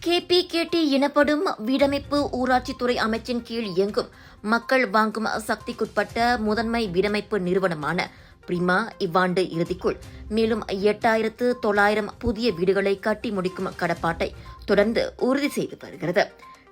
KPKT எனப்படும் வீடமைப்பு ஊராட்சித்துறை அமைச்சின் கீழ் இயங்கும் மக்கள் வாங்கும் சக்திக்குட்பட்ட முதன்மை வீடமைப்பு நிறுவனமான பிரிமா இவ்வாண்டு இறுதிக்குள் மேலும் 8,900 புதிய வீடுகளை கட்டி முடிக்கும் கடப்பாட்டை தொடர்ந்து உறுதி செய்து வருகிறது.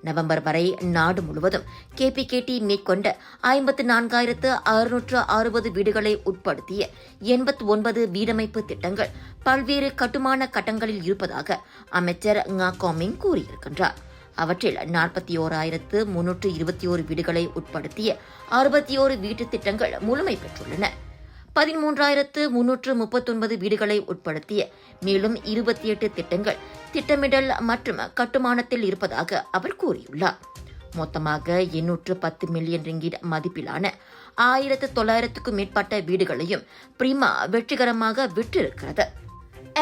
நவம்பர் வரை நாடு முழுவதும் KPKT மேற்கொண்ட 54,660 வீடுகளை உட்படுத்திய 89 வீடமைப்பு திட்டங்கள் பல்வேறு கட்டுமான கட்டங்களில் இருப்பதாக அமைச்சர் கோமிங் கூறியிருக்கின்றார். அவற்றில் 41,321 வீடுகளை உட்படுத்திய 61 வீட்டுத் திட்டங்கள் முழுமை பெற்றுள்ளன. 13,339 வீடுகளை உட்படுத்திய மேலும் 28 திட்டங்கள் திட்டமிடல் மற்றும் கட்டுமானத்தில் இருப்பதாக அவர் கூறியுள்ளார். மொத்தமாக 810 மில்லியன் ரிங்கிட் மதிப்பிலான 1,900க்கும் மேற்பட்ட வீடுகளையும் பிரிமா வெற்றிகரமாக விற்றிருக்கிறது.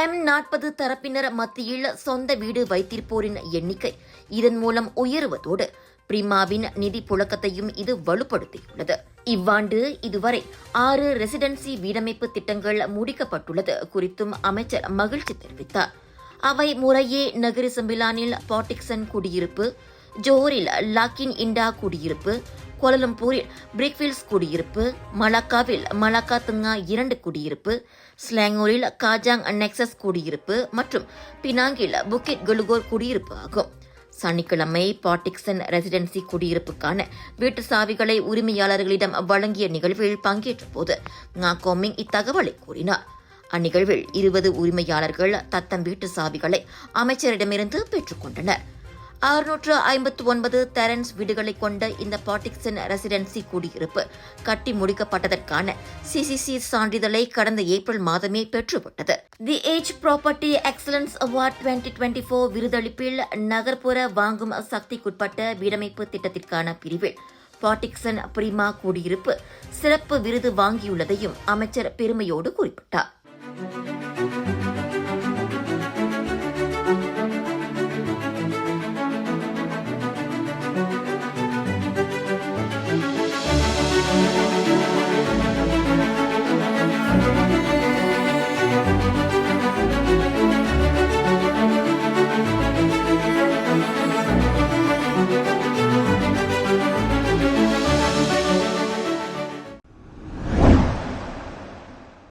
M40 தரப்பினர் மத்தியில் சொந்த வீடு வைத்திருப்போரின் எண்ணிக்கை இதன் மூலம் உயருவதோடு பிரிமாவின் நிதி புழக்கத்தையும் இது வலுப்படுத்தியுள்ளது. இவ்வாண்டு இதுவரை 6 ரெசிடென்சி வீடமைப்பு திட்டங்கள் முடிக்கப்பட்டுள்ளது குறித்தும் அமைச்சர் மகிழ்ச்சி தெரிவித்தார். அவை முறையே நகரி சம்பிலானில் பாட்டிக்சன் குடியிருப்பு, ஜோஹரில் லாக்கின் இண்டா குடியிருப்பு, கோலலம்பூரில் பிரிக்ஃபீல்ட்ஸ் குடியிருப்பு, மலாக்காவில் மலாக்கா துங்கா 2 குடியிருப்பு, ஸ்லாங்கூரில் காஜாங் நெக்சஸ் குடியிருப்பு மற்றும் பினாங்கில் புக்கிட் குலுகோர் குடியிருப்பு ஆகும். சனிக்கிழமை பாட்டிக்சன் ரெசிடென்சி குடியிருப்புக்கான வீட்டு சாவிகளை உரிமையாளர்களிடம் வழங்கிய நிகழ்வில் பங்கேற்ற போது கோமிங் இத்தகவலை கூறினார். அந்நிகழ்வில் 20 உரிமையாளர்கள் தத்தம் வீட்டு சாவிகளை அமைச்சரிடமிருந்து பெற்றுக் கொண்டனர். 659 தெரன்ஸ் வீடுகளை கொண்ட இந்த பாட்டிக்சன் ரெசிடென்சி குடியிருப்பு கட்டி முடிக்கப்பட்டதற்கான CCC சான்றிதழை கடந்த ஏப்ரல் மாதமே பெற்றுவிட்டது. The age property excellence award 2024 விருதளிப்பில் நகர்ப்புற வாங்கும் சக்திக்குட்பட்ட வீடமைப்பு திட்டத்திற்கான பிரிவில் பாட்டிக்சன் பிரிமா குடியிருப்பு சிறப்பு விருது வாங்கியுள்ளதையும் அமைச்சர் பெருமையோடு குறிப்பிட்டார்.